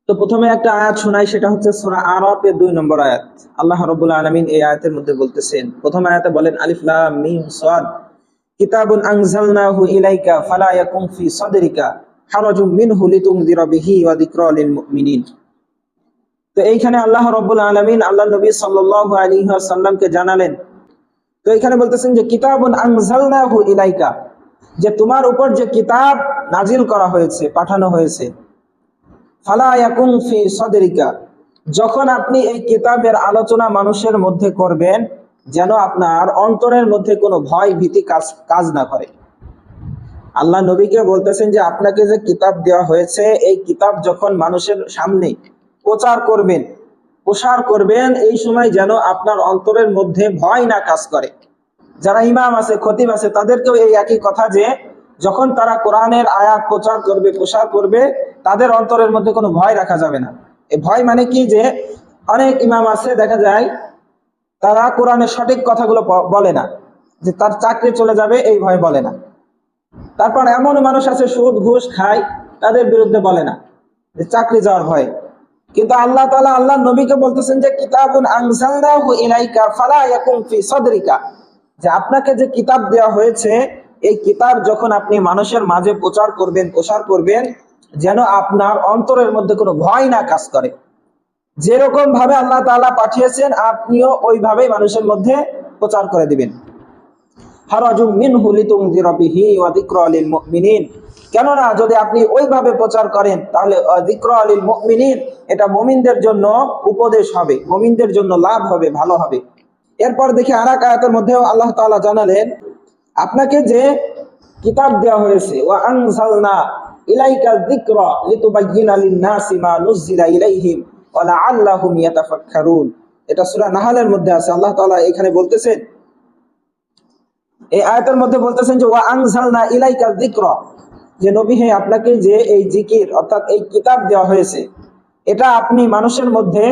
তো প্রথমে একটা আয়াত শোনাই, সেটা হচ্ছে সূরা আরাফের 2 নম্বর আয়াত। আল্লাহ রাব্বুল আলামিন এই আয়াতের মধ্যে বলতেছেন, প্রথম আয়াতে বলেন আলিফ লাম মিম সাদ কিতাবুন আনজালনাহু ইলাইকা ফালা ইয়াকুম ফি সাদরিকা হারাজুম মিনহু লিতুনযিরা বিহি ওয়া যিকরা লিল মুমিনিন। তো এইখানে আল্লাহ রাব্বুল আলামিন আল্লাহ নবী সাল্লাল্লাহু আলাইহি ওয়াসাল্লামকে জানালেন। তো এখানে বলতেছেন যে কিতাবুন আনজালনাহু ইলাইকা, যে তোমার উপর যে কিতাব নাজিল করা হয়েছে, পাঠানো হয়েছে, ফালা ইয়াকুম ফি সাদরিকা, যখন আপনি এই কিতাবের আলোচনা মানুষের মধ্যে করবেন, যেন আপনার অন্তরের মধ্যে কোনো ভয় ভীতি কাজ না করে। আল্লাহ নবীকে বলতেছেন যে আপনাকে যে কিতাব দেওয়া হয়েছে, এই কিতাব যখন মানুষের সামনে প্রচার করবেন, এই সময় যেন আপনার অন্তরের মধ্যে ভয় না কাজ করে। যারা ইমাম আছে, খতিব আছে, তাদেরকেও এই একই কথা, যে যখন তারা কোরআনের আয়াত প্রসার করবে, তাদের অন্তরের মধ্যে কোনো ভয় রাখা যাবে না। এই ভয় মানে কি, যে অনেক ইমাম আছে দেখা যায় তারা কোরআনের সঠিক কথাগুলো বলে না, যে তার চাকরি চলে যাবে এই ভয় বলে না। তারপর এমন মানুষ আছে সুদ ঘুষ খায়, তাদের বিরুদ্ধে বলে না, যে চাকরি যাওয়ার ভয়। কিন্তু আল্লাহ তাআলা আল্লাহ নবীকে বলতেছেন যে কিতাবুন আনজালনাহু ইলাইকা ফালা ইয়াকুম ফি সাদরিকা, যে আপনাকে যে কিতাব দেওয়া হয়েছে, এই কিতাব যখন আপনি মানুষের মাঝে প্রচার করবেন, যেন আপনার অন্তরের মধ্যে কোনো ভয় না কাজ করে। যেরকম ভাবে আল্লাহ তাআলা পাঠিয়েছেন, আপনিও ওইভাবেই মানুষের মধ্যে প্রচার করে দিবেন। হারাজুম মিনহু লিতুনযিরা বিহি ওয়া যিকরা লিল মুমিনিন, কেননা যদি আপনি ওইভাবে প্রচার করেন, তাহলে যিকরা লিল মুমিনিন, এটা মুমিনদের জন্য উপদেশ হবে, মুমিনদের জন্য লাভ হবে, ভালো হবে। এরপর দেখি আরেক আয়াতের মধ্যেও আল্লাহ তাআলা জানালেন, আপনাকে যে কিতাব দেওয়া হয়েছে, ওয়া আনজালনা ইলাইকা যিকরা লিতুবায়্যিনা লিন-নাসি মা নুযিলা ইলাইহিম ওয়া লাআল্লাহুম ইয়াতাফাক্কারুন। এটা সূরা নাহলের মধ্যে আছে। আল্লাহ তাআলা এখানে বলতেছেন, এই আয়াতের মধ্যে বলতেছেন যে ওয়া আনজালনা ইলাইকা যিকরা, যে নবী হে, আপনাকে যে এই জিকির অর্থাৎ এই কিতাব দেওয়া হয়েছে, এটা আপনি মানুষের মধ্যে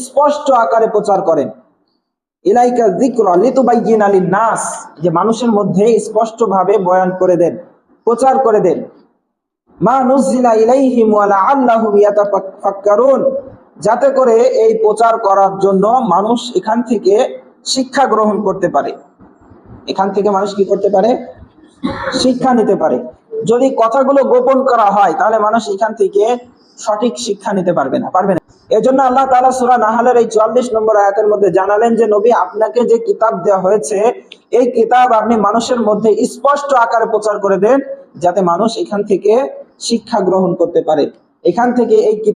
স্পষ্ট আকারে প্রচার করেন। ইলাইকা যিকরা লিতুবায়্যিনা লিন-নাস, যে মানুষের মধ্যে স্পষ্ট ভাবে বয়ান করে দেন, প্রচার করে দেন। মা নুযিলা ইলাইহিম ওয়া লাআল্লাহুম ইয়াতাফাক্কারুন, যাতে করে এই প্রচার করার জন্য মানুষ এখান থেকে শিক্ষা গ্রহণ করতে পারে। এখান থেকে মানুষ কি করতে পারে? শিক্ষা নিতে পারে। যদি কথাগুলো গোপন করা হয়, তাহলে মানুষ এখান থেকে সঠিক শিক্ষা নিতে পারবে না। এজন্য আল্লাহ তাআলা সূরা নাহলের এই 44 নম্বর আয়াতের মধ্যে জানালেন যে নবী, আপনাকে যে কিতাব দেওয়া হয়েছে, এই কিতাব আপনি মানুষের মধ্যে স্পষ্ট আকারে প্রচার করে দেন, যাতে মানুষ এখান থেকে শিক্ষা গ্রহণ করতে পারে। এখান থেকে এই